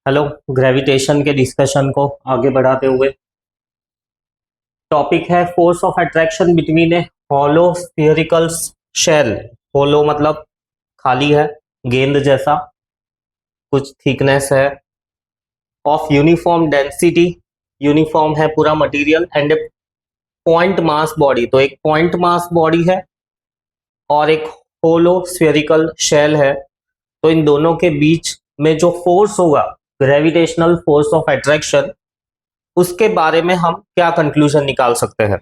Hello. Gravitation के discussion को आगे बढ़ाते हुए टॉपिक है force of attraction between a hollow spherical shell. Hollow मतलब खाली है, गेंद जैसा, कुछ थिकनेस है, ऑफ यूनिफॉर्म डेंसिटी, यूनिफॉर्म है पूरा material, and A point mass body. तो एक पॉइंट मास बॉडी है और एक होलो स्फेरिकल शेल है। तो इन दोनों के बीच में जो फोर्स होगा, ग्रेविटेशनल फोर्स ऑफ अट्रैक्शन, उसके बारे में हम क्या कंक्लूजन निकाल सकते हैं।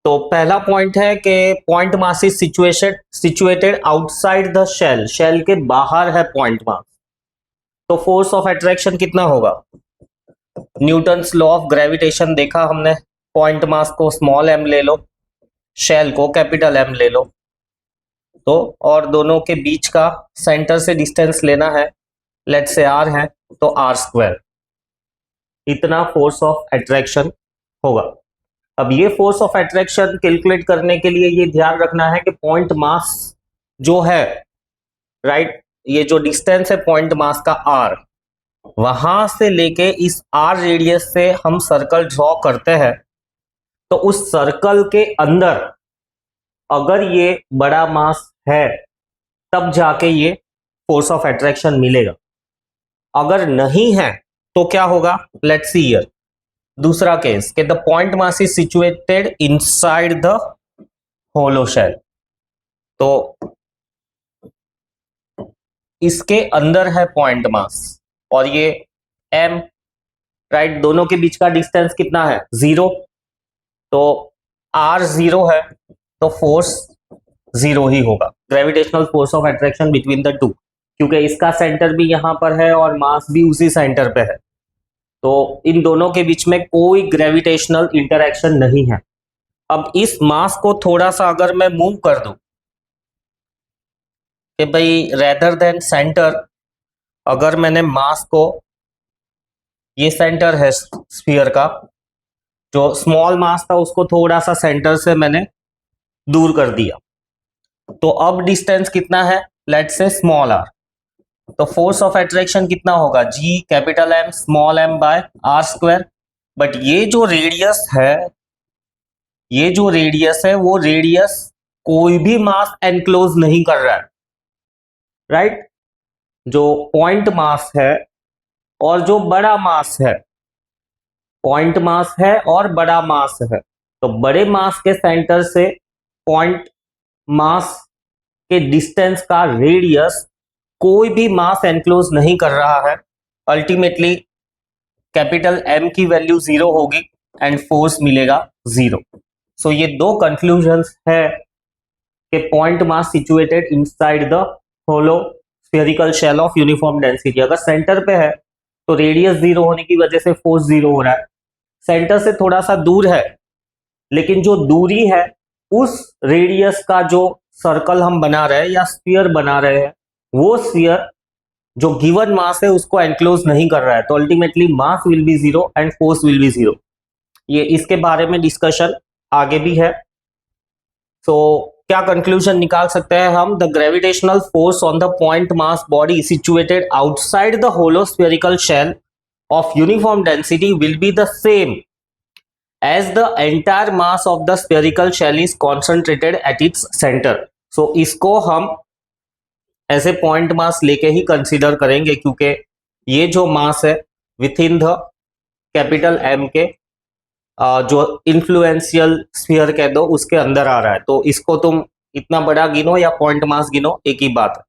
तो पहला पॉइंट है कि point mass is situated outside the shell. Shell के बाहर है पॉइंट मास। तो फोर्स ऑफ अट्रैक्शन कितना होगा? न्यूटन्स लॉ ऑफ ग्रेविटेशन देखा हमने। पॉइंट मास को स्मॉल एम ले लो, शेल को कैपिटल एम ले लो। तो और दोनों के बीच का सेंटर से डिस्टेंस लेना है, लेट से आर है, तो आर स्क्वायर। इतना फोर्स ऑफ अट्रैक्शन होगा। अब ये फोर्स ऑफ अट्रैक्शन कैलकुलेट करने के लिए ये ध्यान रखना है कि पॉइंट मास जो है, राइट, ये जो डिस्टेंस है पॉइंट मास का आर, वहां से लेके इस आर रेडियस से हम सर्कल ड्रॉ करते हैं। तो उस सर्कल के अंदर अगर ये बड़ा मास है तब जाके ये फोर्स ऑफ अट्रैक्शन मिलेगा। अगर नहीं है तो क्या होगा? Let's see here. दूसरा केस कि the point mass is situated inside the hollow shell. तो इसके अंदर है पॉइंट मास और ये m, राइट, दोनों के बीच का डिस्टेंस कितना है? 0। तो r 0 है तो फोर्स 0 ही होगा, gravitational force of attraction between the two, क्योंकि इसका सेंटर भी यहां पर है और मास भी उसी सेंटर पे है। तो इन दोनों के बीच में कोई ग्रेविटेशनल इंटरैक्शन नहीं है। अब इस मास को थोड़ा सा अगर मैं मूव कर दूं कि भाई रेदर देन सेंटर, अगर मैंने मास को, ये सेंटर है स्फीयर का, जो स्मॉल मास था उसको थोड़ा सा सेंटर से मैंने दूर कर दिया, तो अब डिस्टेंस कितना है? Let's say small R. तो फोर्स ऑफ अट्रैक्शन कितना होगा? G capital M small M by R square. But ये जो रेडियस है, ये जो रेडियस है, वो रेडियस कोई भी मास एनक्लोज नहीं कर रहा है, राइट। जो पॉइंट मास है और जो बड़ा मास है, पॉइंट मास है और बड़ा मास है, तो बड़े मास के सेंटर से पॉइंट मास के डिस्टेंस का रेडियस कोई भी मास एनक्लोज नहीं कर रहा है। अल्टीमेटली कैपिटल एम की वैल्यू 0 होगी एंड फोर्स मिलेगा 0। सो ये दो कंक्लूजन्स है कि point mass situated inside the hollow spherical shell of uniform density. अगर सेंटर पे है तो रेडियस 0 होने की वजह से फोर्स 0 हो रहा है। सेंटर से थोड़ा सा दूर है, लेकिन जो दूरी है उस रेडियस का जो सर्कल हम बना रहे हैं या स्फीयर बना रहे हैं, वो स्फीयर जो गिवन मास है उसको एनक्लोज नहीं कर रहा है। तो ultimately mass will be 0 and force will be 0। ये इसके बारे में डिस्कशन आगे भी है। सो क्या कंक्लूजन निकाल सकते हैं हम? The gravitational force on the point mass body situated outside the hollow spherical shell of uniform density will be the same as the entire mass of the spherical shell is concentrated at its center। so इसको हम ऐसे point mass लेके ही consider करेंगे, क्योंकि ये जो mass है within the capital M के जो इन्फ्लुएंशियल स्फीयर कह दो उसके अंदर आ रहा है। तो इसको तुम इतना बड़ा गिनो या पॉइंट मास गिनो, एक ही बात है।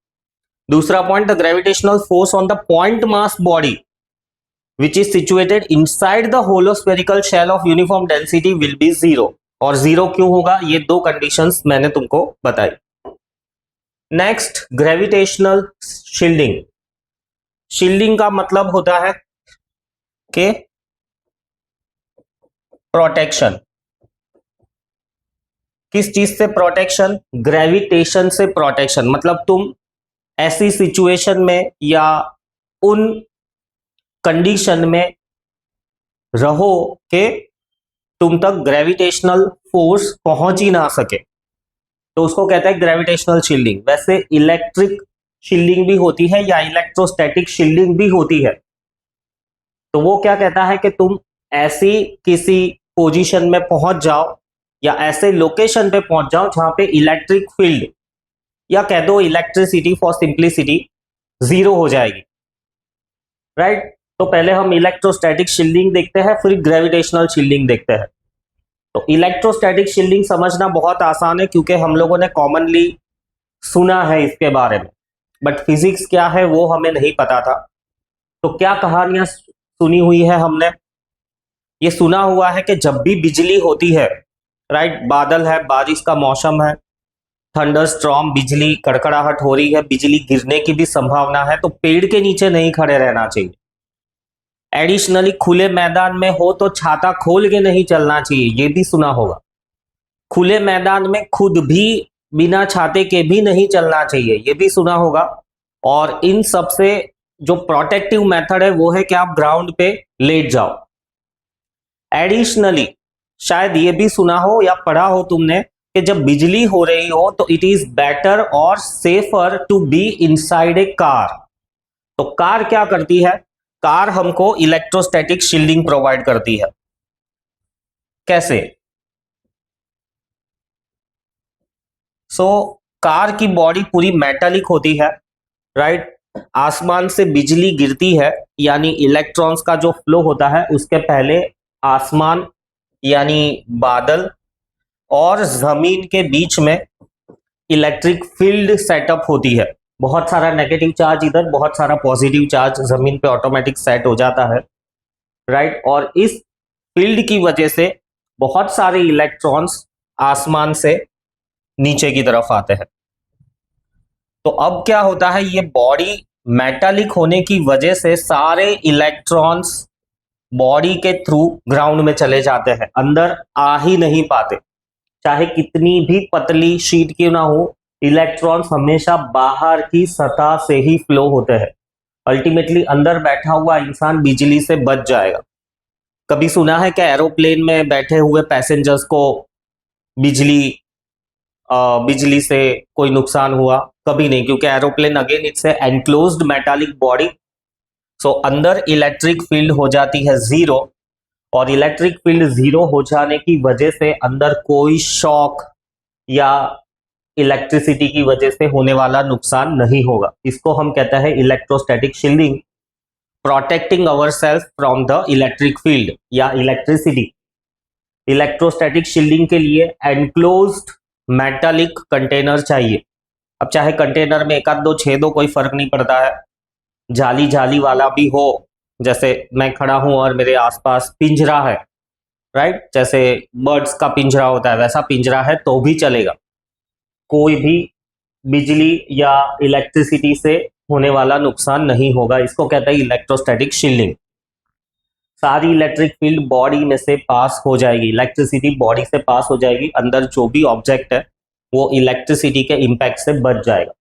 दूसरा point, the gravitational force on the point mass body which is situated inside the hollow spherical shell of uniform density will be 0। और 0 क्यों होगा? ये दो कंडीशंस मैंने तुमको बताई। Next, gravitational shielding. शील्डिंग का मतलब होता है कि प्रोटेक्शन। किस चीज से प्रोटेक्शन? ग्रेविटेशन से प्रोटेक्शन। मतलब तुम ऐसी सिचुएशन में या उन कंडीशन में रहो कि तुम तक ग्रेविटेशनल फोर्स पहुंच ही ना सके, तो उसको कहते हैं ग्रेविटेशनल शील्डिंग। वैसे इलेक्ट्रिक शील्डिंग भी होती है या इलेक्ट्रोस्टैटिक शील्डिंग भी होती है। तो वो क्या कहता है कि तुम ऐसी किसी पोजीशन में पहुंच जाओ या ऐसे लोकेशन पे पहुंच जाओ जहां पे इलेक्ट्रिक फील्ड या कह दो इलेक्ट्रिसिटी फॉर सिंप्लिसिटी जीरो हो जाएगी, राइट। तो पहले हम इलेक्ट्रोस्टैटिक शील्डिंग देखते हैं, फिर ग्रेविटेशनल शील्डिंग देखते हैं। तो इलेक्ट्रोस्टैटिक शील्डिंग समझना बहुत आसान है क्योंकि हम लोगों ने कॉमनली सुना है इसके बारे में, बट फिजिक्स क्या है वो हमें नहीं पता था। तो क्या कहानियां सुनी हुई है हमने, ये सुना हुआ है कि जब भी बिजली होती है, राइट, बादल है, बारिश का मौसम है, थंडर स्ट्रॉम, बिजली कड़कड़ाहट हो रही है, बिजली गिरने की भी संभावना है, तो पेड़ के नीचे नहीं खड़े रहना चाहिए। एडिशनली खुले मैदान में हो तो छाता खोल के नहीं चलना चाहिए, ये भी सुना होगा। खुले मैदान में खुद भी बिना छाते के भी नहीं चलना चाहिए, ये भी सुना होगा। और इन सब से जो प्रोटेक्टिव मेथड है वो है कि आप ग्राउंड पे लेट जाओ। एडिशनली शायद ये भी सुना हो या पढ़ा हो तुमने कि जब बिजली हो रही हो तो इट इज बेटर और safer to be inside a car. तो कार क्या करती है, कार हमको इलेक्ट्रोस्टैटिक शील्डिंग प्रोवाइड करती है। कैसे? कार की बॉडी पूरी मेटालिक होती है, राइट। आसमान से बिजली गिरती है यानी इलेक्ट्रॉन्स का जो फ्लो होता है उसके पहले आसमान यानी बादल और जमीन के बीच में इलेक्ट्रिक फील्ड सेटअप होती है। बहुत सारा नेगेटिव चार्ज इधर, बहुत सारा पॉजिटिव चार्ज जमीन पे ऑटोमेटिक सेट हो जाता है, राइट। और इस फील्ड की वजह से बहुत सारे इलेक्ट्रॉन्स आसमान से नीचे की तरफ आते हैं। तो अब क्या होता है, ये बॉडी मेटालिक होने की वजह से सारे इलेक्ट्रॉन्स बॉडी के थ्रू ग्राउंड में चले जाते हैं, अंदर आ ही नहीं पाते। चाहे कितनी भी पतली शीट क्यों ना हो, इलेक्ट्रॉन्स हमेशा बाहर की सतह से ही फ्लो होते हैं। अल्टीमेटली अंदर बैठा हुआ इंसान बिजली से बच जाएगा। कभी सुना है कि एरोप्लेन में बैठे हुए पैसेंजर्स को बिजली से कोई नुकसान हुआ? कभी नहीं, क्योंकि aeroplane again it's enclosed metallic body. So अंदर इलेक्ट्रिक फील्ड हो जाती है जीरो, और इलेक्ट्रिक फील्ड जीरो हो जाने की वजह से अंदर कोई शॉक या इलेक्ट्रिसिटी की वजह से होने वाला नुकसान नहीं होगा। इसको हम कहते हैं electrostatic shielding, protecting ourself from the electric field या इलेक्ट्रिसिटी। इलेक्ट्रोस्टैटिक शील्डिंग के लिए एनक्लोज्ड मेटालिक कंटेनर चाहिए। अब चाहे कंटेनर में एक आध दो छेद हो, कोई फर्क नहीं पड़ता है, जाली जाली वाला भी हो, जैसे मैं खड़ा हूं और मेरे आसपास पिंजरा है, राइट, जैसे बर्ड्स का पिंजरा होता है वैसा पिंजरा है तो भी चलेगा। कोई भी बिजली या इलेक्ट्रिसिटी से होने वाला नुकसान नहीं होगा। इसको कहते हैं इलेक्ट्रोस्टैटिक शील्डिंग। सारी इलेक्ट्रिक फील्ड बॉडी में से पास हो जाएगी, इलेक्ट्रिसिटी बॉडी से पास हो जाएगी, अंदर जो भी ऑब्जेक्ट है वो इलेक्ट्रिसिटी के इंपैक्ट से बच जाएगा।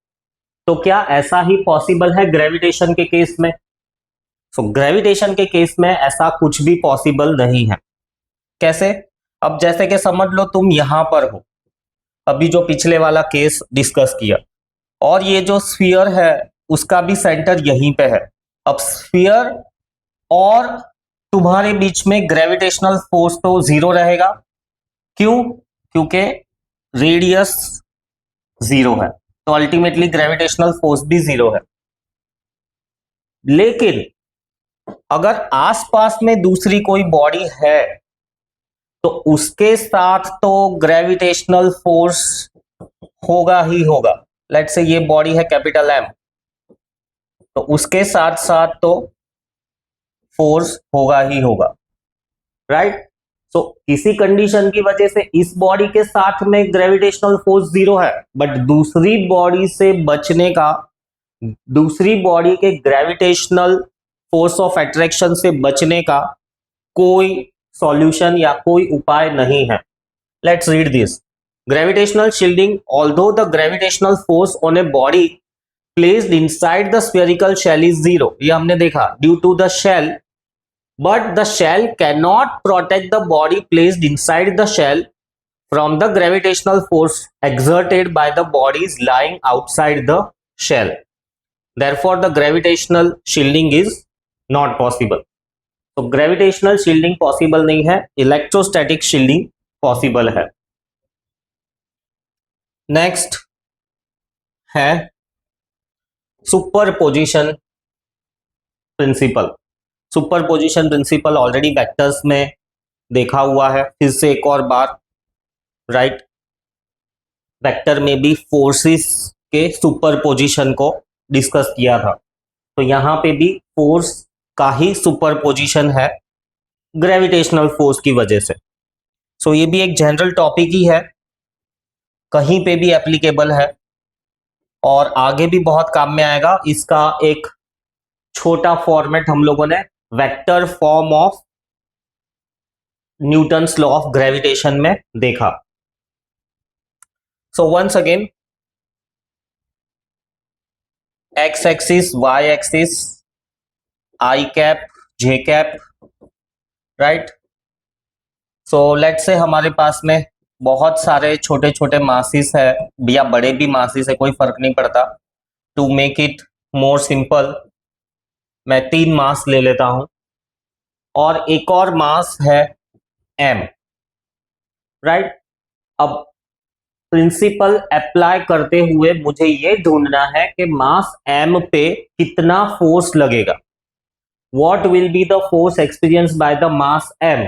तो क्या ऐसा ही पॉसिबल है ग्रेविटेशन के केस में? ग्रेविटेशन के केस में ऐसा कुछ भी पॉसिबल नहीं है। कैसे? अब जैसे कि समझ लो तुम यहां पर हो, अभी जो पिछले वाला केस डिस्कस किया, और ये जो स्फीयर है उसका भी सेंटर यहीं पे है। अब स्फीयर और तुम्हारे बीच में ग्रेविटेशनल फोर्स तो जीरो रहेगा। क्यों? क्योंकि रेडियस जीरो है, तो अल्टीमेटली ग्रेविटेशनल फोर्स भी जीरो है। लेकिन अगर आसपास में दूसरी कोई बॉडी है तो उसके साथ तो ग्रेविटेशनल फोर्स होगा ही होगा। लेट्स से ये बॉडी है कैपिटल एम, तो उसके साथ साथ तो फोर्स होगा ही होगा, राइट। तो किसी कंडीशन की वजह से इस बॉडी के साथ में ग्रेविटेशनल फोर्स जीरो है, बट दूसरी बॉडी से बचने का, दूसरी बॉडी के ग्रेविटेशनल फोर्स ऑफ अट्रैक्शन से बचने का कोई सॉल्यूशन या कोई उपाय नहीं है। Let's read this. Gravitational shielding, although the gravitational force on a body placed inside the spherical shell is zero, ये हमने देखा, due to the shell, but the shell cannot protect the body placed inside the shell from the gravitational force exerted by the bodies lying outside the shell. Therefore the gravitational shielding is not possible. तो gravitational shielding possible नहीं है, electrostatic shielding possible है। Next है superposition principle. Superposition principle already vectors में देखा हुआ है, फिर से एक और बार, राइट। वेक्टर में भी फोर्सेस के सुपरपोजिशन को डिस्कस किया था, तो यहां पे भी फोर्स का ही सुपरपोजिशन है ग्रेविटेशनल फोर्स की वजह से। सो ये भी एक जनरल टॉपिक ही है, कहीं पे भी एप्लीकेबल है और आगे भी बहुत काम में आएगा। इसका एक छोटा फॉर्मेट हम लोगों ने vector form of Newton's law of gravitation में देखा। So once again, X axis, Y axis, I cap, J cap, right. So let say हमारे पास में बहुत सारे छोटे छोटे मासेस है या बड़े भी मासेस है, कोई फर्क नहीं पड़ता। To make it more simple, मैं 3 मास ले लेता हूं और एक और मास है m, राइट। अब प्रिंसिपल अप्लाई करते हुए मुझे ये ढूंढना है कि मास m पे कितना फोर्स लगेगा। What will be the force experience by the mass m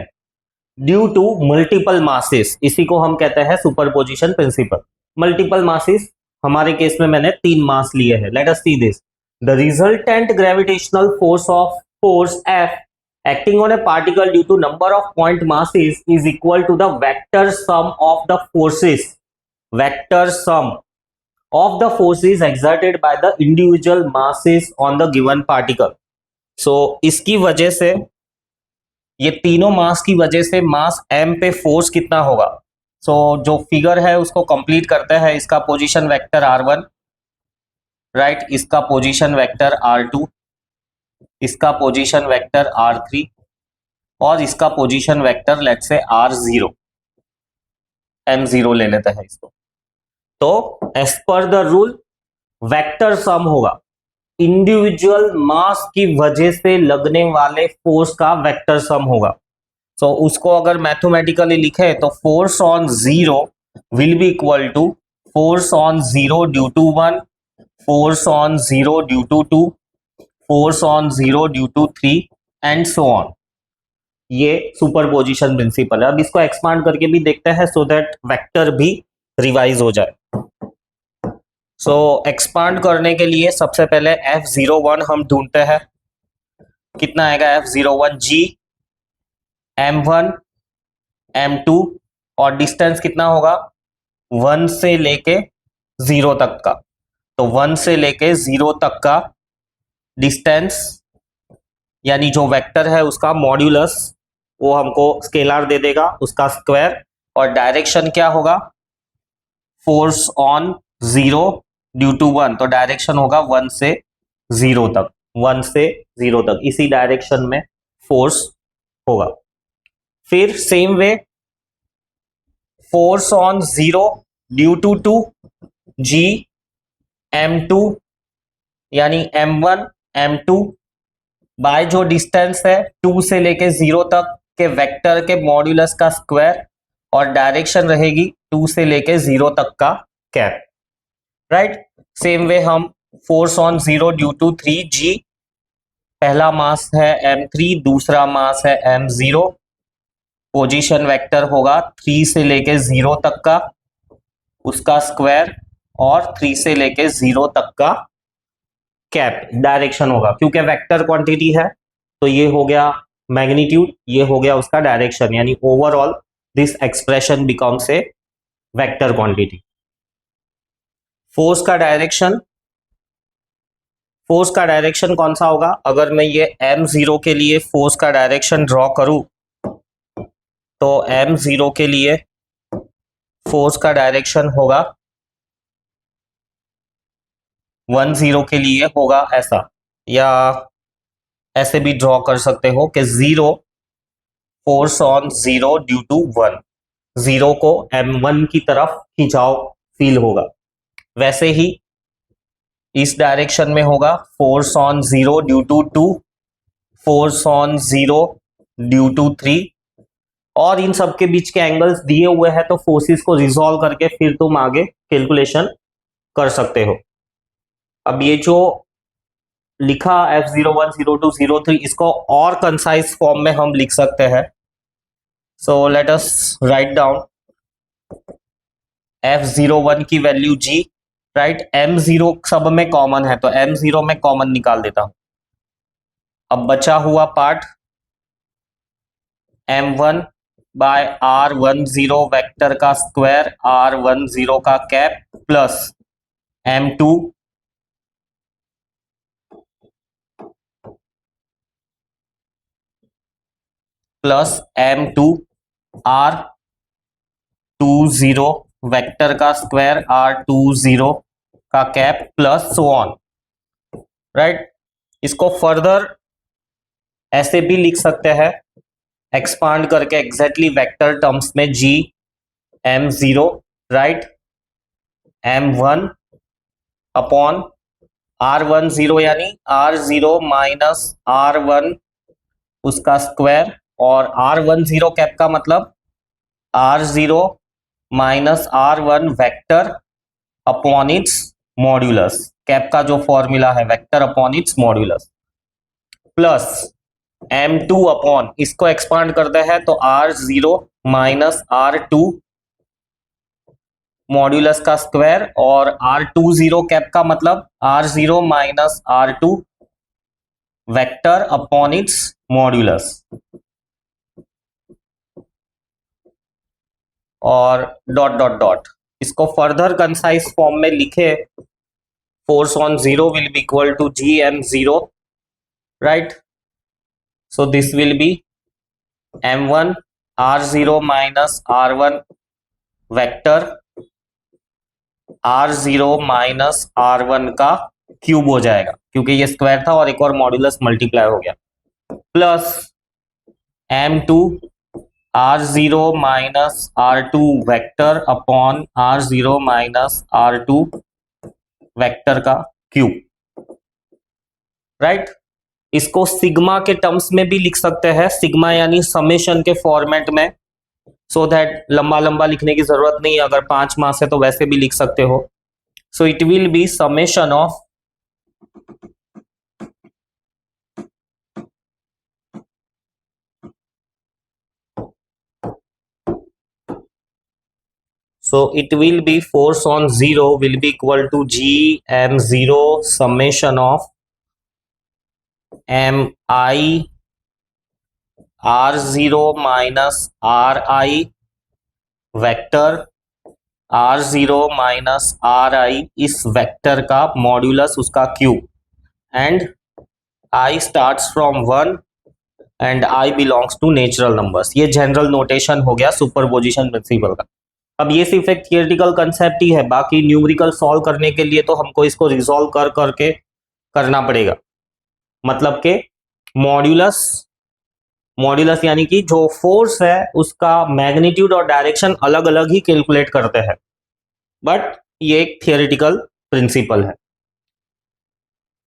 due to multiple masses. इसी को हम कहते हैं सुपरपोजिशन प्रिंसिपल। मल्टीपल मासेस, हमारे केस में मैंने 3 मास लिए हैं। Let us see this. The resultant gravitational force of force F acting on a particle due to number of point masses is equal to the vector sum of the forces, vector sum of the forces exerted by the individual masses on the given particle. So इसकी वजह से, ये तीनों मास की वजह से मास m पे force कितना होगा। सो जो फिगर है उसको कंप्लीट करते हैं। इसका पोजीशन वेक्टर r1, राइट, इसका पोजीशन वेक्टर r2, इसका पोजीशन वेक्टर r3 और इसका पोजीशन वेक्टर लेट से r0, m0 ले लेते हैं इसको। तो as per the rule vector sum होगा इंडिविजुअल मास की वजह से लगने वाले फोर्स का वेक्टर सम होगा। सो उसको अगर मैथमेटिकली लिखे तो force on 0 will be equal to force on 0 due to 1, force on 0 due to 2, force on 0 due to 3 and so on. ये सुपरपोजिशन प्रिंसिपल है। अब इसको एक्सपांड करके भी देखते हैं सो दैट वेक्टर भी रिवाइज हो जाए। सो एक्सपांड करने के लिए सबसे पहले F01 हम ढूंढते हैं। कितना आएगा F01? G M1 M2 और डिस्टेंस कितना होगा 1 से लेके 0 तक का। तो 1 से लेके 0 तक का डिस्टेंस यानी जो वेक्टर है उसका मॉड्यूलस वो हमको स्केलर दे देगा, उसका स्क्वायर। और डायरेक्शन क्या होगा? फोर्स ऑन 0 ड्यू टू 1, तो डायरेक्शन होगा 1 से 0 तक, 1 से 0 तक, इसी डायरेक्शन में फोर्स होगा। फिर same way force on 0 due to 2 G M2 यानी M1 M2 बाय जो डिस्टेंस है 2 से लेके 0 तक के वेक्टर के मॉड्यूलस का स्क्वायर और डायरेक्शन रहेगी 2 से लेके 0 तक का कैप, राइट। सेम वे हम force on 0 due to 3 G, पहला मास है M3, दूसरा मास है M0, पोजीशन वेक्टर होगा 3 से लेके 0 तक का, उसका स्क्वायर और 3 से लेके 0 तक का कैप, डायरेक्शन होगा। क्योंकि वेक्टर क्वांटिटी है तो ये हो गया मैग्नीट्यूड, ये हो गया उसका डायरेक्शन, यानी overall this expression becomes a vector quantity. Force का डायरेक्शन, फोर्स का डायरेक्शन कौन सा होगा? अगर मैं ये M0 के लिए फोर्स का डायरेक्शन ड्रॉ करूं तो M0 के लिए फोर्स का डायरेक्शन होगा 10 के लिए होगा ऐसा, या ऐसे भी ड्रॉ कर सकते हो कि 0 फोर्स ऑन 0 ड्यू टू 1, 0 को M1 की तरफ खिंचाव फील होगा। वैसे ही इस डायरेक्शन में होगा force on 0 due to 2, force on 0 due to 3, और इन सब के बीच के एंगल्स दिए हुए हैं, तो फोर्सेस को रिजॉल्व करके फिर तुम आगे कैलकुलेशन कर सकते हो। अब ये जो लिखा F01, 02, 03, इसको और कंसाइज फॉर्म में हम लिख सकते हैं। So let us write down F01 की वैल्यू G, राइट। M0 सब में कॉमन है, तो M0 में कॉमन निकाल देता हूं। अब बचा हुआ part M1 by R10 vector का स्क्वायर, R10 का cap, plus M2 plus M2 R20 vector का स्क्वायर, R20 का cap, plus so on, right. इसको फर्दर ऐसे भी लिख सकते हैं, एक्सपांड करके एग्जैक्टली वेक्टर टर्म्स में, G M0, right, M1 upon R10 यानी R0 माइनस R1 उसका स्क्वायर, और R10 कैप का मतलब R0 minus R1 vector upon its modulus. Cap का जो फॉर्मूला है vector upon its modulus, plus M2 upon, इसको एक्सपांड करते हैं तो R0 माइनस R2 मॉड्यूलस का स्क्वायर, और R20 कैप का मतलब R0 minus R2 vector upon its modulus, और डॉट डॉट डॉट। इसको फर्दर कंसाइज फॉर्म में लिखे, force on 0 will be equal to GM0, right. So this will be M1 R0 minus R1 vector R0 minus R1 का cube हो जाएगा, क्योंकि ये square था और एक और मॉड्यूलस मल्टीप्लाई हो गया, plus M2 R0 minus R2 vector upon R0 minus R2 vector का क्यूब, राइट। इसको सिग्मा के टर्म्स में भी लिख सकते हैं, सिग्मा यानी समेशन के फॉर्मेट में, सो दैट लंबा लंबा लिखने की जरूरत नहीं है। अगर 5 मास है तो वैसे भी लिख सकते हो। So it will be summation of so it will be force on 0 will be equal to GM0 summation of MI R0 minus RI vector R0 minus RI, इस वेक्टर का मॉड्यूलस उसका cube, and I starts from 1 and I belongs to natural numbers. ये general notation हो गया superposition principle का। अब ये सिर्फ एक थियोरेटिकल कंसेप्ट ही है, बाकी न्यूमेरिकल सॉल्व करने के लिए तो हमको इसको रिजॉल्व कर करके करना पड़ेगा। मतलब के मॉड्यूलस यानी कि जो फोर्स है उसका मैग्नीट्यूड और डायरेक्शन अलग अलग ही कैलकुलेट करते हैं, बट ये एक थियोरेटिकल प्रिंसिपल है।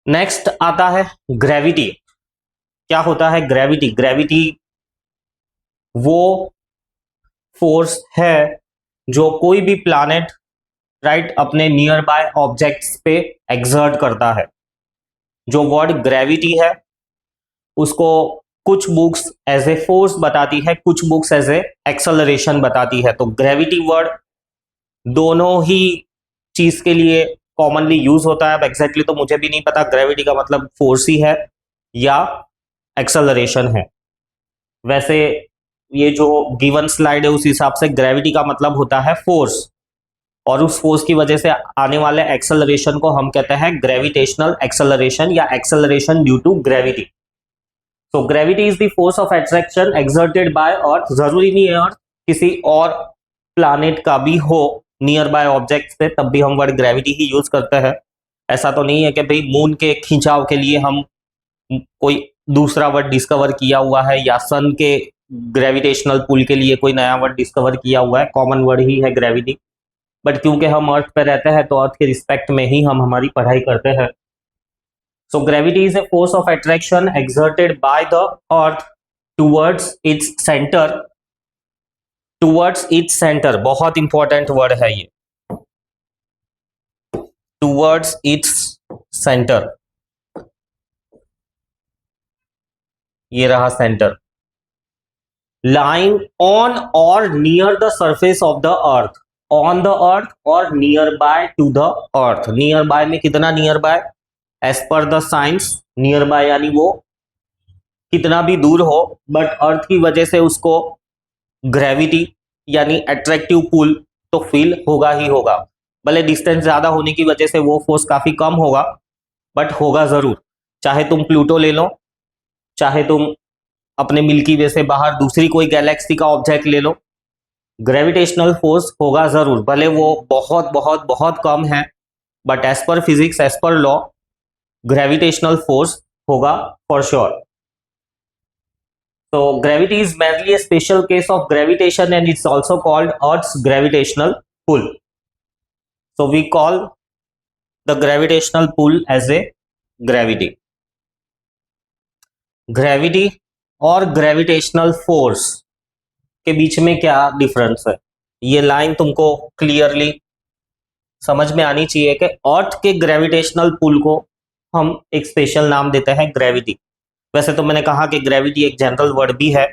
नेक्स्ट आता है ग्रेविटी। क्या होता है ग्रेविटी? ग्रेविटी वो फोर्स है जो कोई भी प्लैनेट, राइट, अपने नियर बाय ऑब्जेक्ट्स पे एक्सर्ट करता है। जो वर्ड ग्रेविटी है उसको कुछ बुक्स एज ए फोर्स बताती है, कुछ बुक्स एज ए एक्सेलरेशन बताती है। तो ग्रेविटी वर्ड दोनों ही चीज के लिए कॉमनली यूज होता है। अब एग्जैक्टली तो मुझे भी नहीं पता ग्रेविटी का मतलब फोर्स ही है या एक्सेलरेशन है। वैसे ये जो गिवन स्लाइड है उस हिसाब से ग्रेविटी का मतलब होता है फोर्स, और उस फोर्स की वजह से आने वाले एक्सेलरेशन को हम कहते हैं ग्रेविटेशनल एक्सेलरेशन या acceleration due to gravity. So gravity is the force of attraction exerted by Earth. जरूरी नहीं है अर्थ, किसी और प्लैनेट का भी हो नियर बाय ऑब्जेक्ट से, तब भी हम वर्ड ग्रेविटी ही यूज करते हैं। ऐसा तो नहीं है कि भाई मून के खिंचाव के लिए हम कोई दूसरा वर्ड डिस्कवर किया हुआ है, या सन के ग्रेविटेशनल पुल के लिए कोई नया वर्ड डिस्कवर किया हुआ है। कॉमन वर्ड ही है ग्रेविटी, बट क्योंकि हम अर्थ पे रहते हैं तो अर्थ के रिस्पेक्ट में ही हम हमारी पढ़ाई करते हैं। So gravity is a force of attraction exerted by the earth towards its center. Towards its center, बहुत इंपॉर्टेंट वर्ड है ये, towards its center, ये रहा centre, lying on or near the surface of the earth, on the earth और nearby to the earth. nearby में कितना nearby? as per the science nearby यानी वो कितना भी दूर हो, बट अर्थ की वजह से उसको ग्रेविटी यानी अट्रैक्टिव पुल तो फील होगा ही होगा, भले डिस्टेंस ज्यादा होने की वजह से वो फोर्स काफी कम होगा, बट होगा जरूर। चाहे तुम प्लूटो ले लो, चाहे तुम अपने मिल्की वे से बाहर दूसरी कोई गैलेक्सी का ऑब्जेक्ट ले लो, ग्रेविटेशनल फोर्स होगा जरूर, भले वो बहुत बहुत बहुत कम है, but as per physics, as per law, gravitational force होगा for sure. So gravity is merely a special case of gravitation and it's also called Earth's gravitational pull. So we call the gravitational pull as a gravity. Gravity और gravitational force के बीच में क्या difference है, ये line तुमको clearly समझ में आनी चाहिए कि अर्थ के ग्रेविटेशनल पुल को हम एक स्पेशल नाम देते हैं ग्रेविटी। वैसे तो मैंने कहा कि ग्रेविटी एक जनरल वर्ड भी है,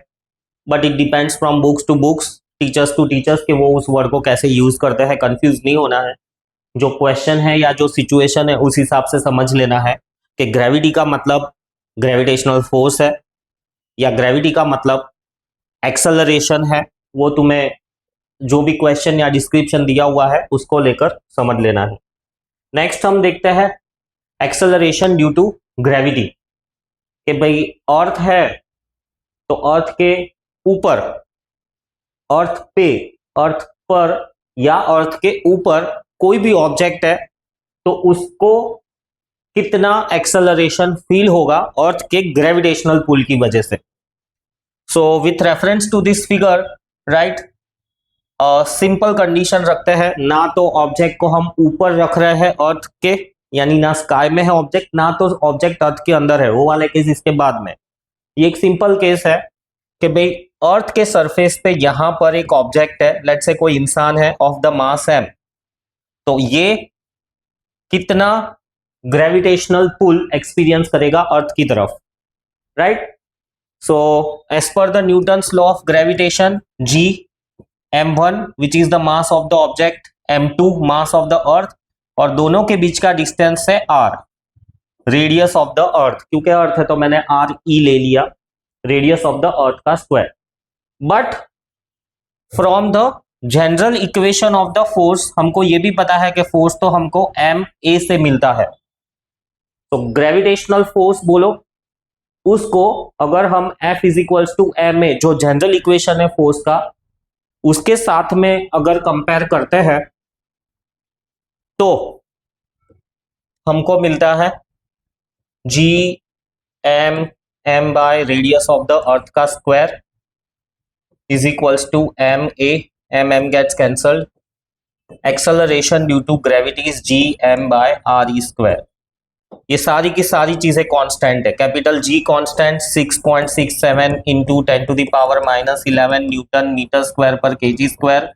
but it depends from books to books, teachers to teachers, कि वो उस वर्ड को कैसे यूज करते हैं। कंफ्यूज नहीं होना है, जो क्वेश्चन है या जो सिचुएशन है उस हिसाब से समझ लेना है कि ग्रेविटी का मतलब ग्रेविटेशनल फोर्स है या ग्रेविटी का मतलब एक्सेलरेशन है। वो तुम्हें जो भी क्वेश्चन या डिस्क्रिप्शन दिया हुआ है उसको लेकर समझ लेना है। नेक्स्ट हम देखते हैं एक्सेलरेशन ड्यू टू ग्रेविटी, कि भाई अर्थ है तो अर्थ के ऊपर, अर्थ पे, अर्थ पर या अर्थ के ऊपर कोई भी ऑब्जेक्ट है तो उसको कितना एक्सेलरेशन फील होगा अर्थ के ग्रेविटेशनल पुल की वजह से। So with reference to this figure, right, simple condition रखते हैं, ना तो ऑब्जेक्ट को हम ऊपर रख रहे हैं अर्थ के, यानी ना स्काई में है ऑब्जेक्ट, ना तो ऑब्जेक्ट अर्थ के अंदर है, वो वाले केस इसके बाद में। ये एक सिंपल केस है कि भाई अर्थ के सरफेस पे यहां पर एक ऑब्जेक्ट है, लेट्स से कोई इंसान है ऑफ द मास m, तो ये कितना ग्रेविटेशनल पुल एक्सपीरियंस करेगा अर्थ की तरफ, right. So as per the Newton's law of gravitation, g m1 which is the mass of the object, m2 mass of the earth, और दोनों के बीच का डिस्टेंस है r, radius of the earth, क्योंकि अर्थ है तो मैंने r e ले लिया, रेडियस ऑफ द अर्थ का square. But from the general equation of the force हमको ये भी पता है कि फोर्स तो हमको m a से मिलता है, तो ग्रेविटेशनल फोर्स बोलो उसको अगर हम F is equals to M A, जो जनरल इक्वेशन है फोर्स का, उसके साथ में अगर कंपेयर करते हैं तो हमको मिलता है G M M by radius of the Earth का square is equals to M A, M M gets cancelled, acceleration due to gravity is G M by R E square. ये सारी की सारी चीजें कांस्टेंट है, capital G constant 6.67 into 10 to the power -11 newton metre square per KG square,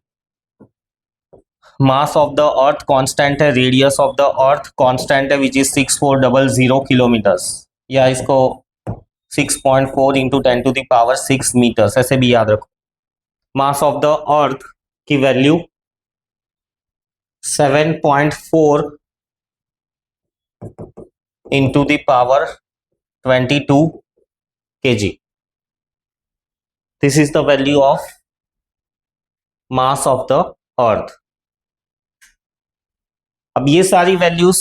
mass of the Earth constant है, radius of the Earth constant है which is 6400 kilometres, या इसको 6.4 into 10 to the power 6 metres ऐसे भी याद रखो। Mass of the earth की value 7.4 into the power 22 kg. This is the value of mass of the earth. अब ये सारी वैल्यूज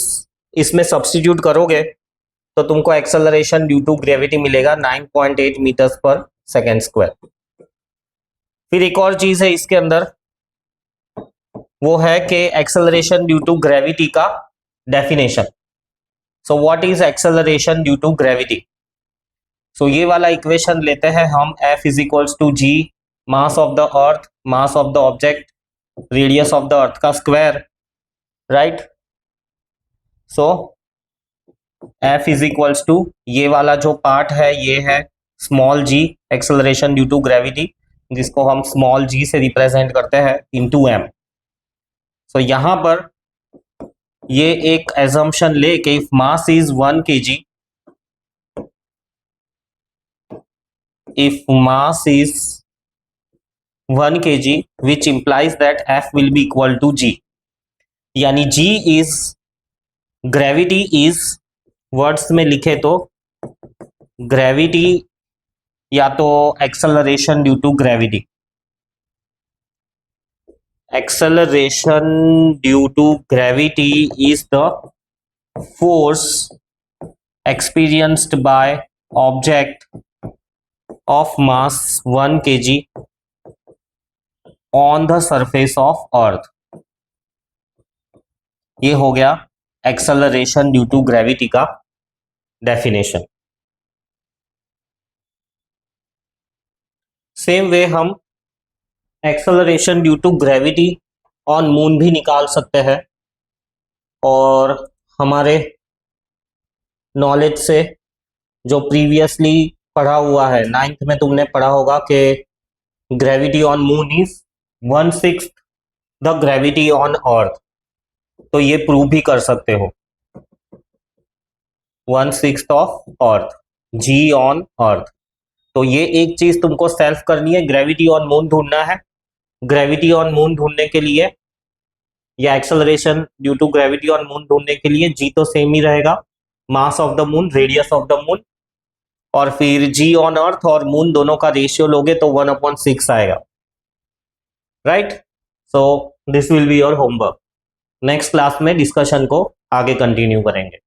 इसमें सब्स्टिट्यूट करोगे तो तुमको एक्सेलरेशन ड्यू टू ग्रेविटी मिलेगा 9.8 मीटर्स पर सेकेंड स्क्वायर। फिर एक और चीज है इसके अंदर, वो है कि एक्सेलरेशन ड्यू टू ग्रेविटी का definition. So what is acceleration due to gravity? So ये वाला इक्वेशन लेते हैं हम, F is equals to G mass of the Earth, mass of the object, radius of the Earth का square, right. So F is equals to, ये वाला जो part है ये है small g, acceleration due to gravity, जिसको हम small g से रिप्रेजेंट करते हैं, इनटू m। सो यहां पर ये एक एजम्पशन ले कि if mass is 1 kg, if mass is 1 kg, which implies that F will be equal to g, यानी g is gravity is, words में लिखे तो ग्रेविटी या तो acceleration due to gravity, acceleration due to gravity is the force experienced by object of mass 1 kg on the surface of earth। ये हो गया acceleration due to gravity का definition. Same way हम acceleration due to gravity on moon भी निकाल सकते हैं, और हमारे नॉलेज से जो प्रीवियसली पढ़ा हुआ है, 9th में तुमने पढ़ा होगा कि gravity on moon is 1/6 the gravity on earth, तो ये प्रूव भी कर सकते हो, 1/6 of earth, ji on earth. तो ये एक चीज तुमको सेल्फ करनी है, ग्रेविटी ऑन मून ढूंढना है। ग्रेविटी ऑन मून ढूंढने के लिए या acceleration due to gravity on moon ढूंढने के लिए जी तो सेम ही रहेगा, mass of the moon, radius of the moon, और फिर जी ऑन अर्थ और मून दोनों का रेशियो लोगे तो 1/6 आएगा, right. So this will be your homework. Next class में डिस्कशन को आगे कंटिन्यू करेंगे।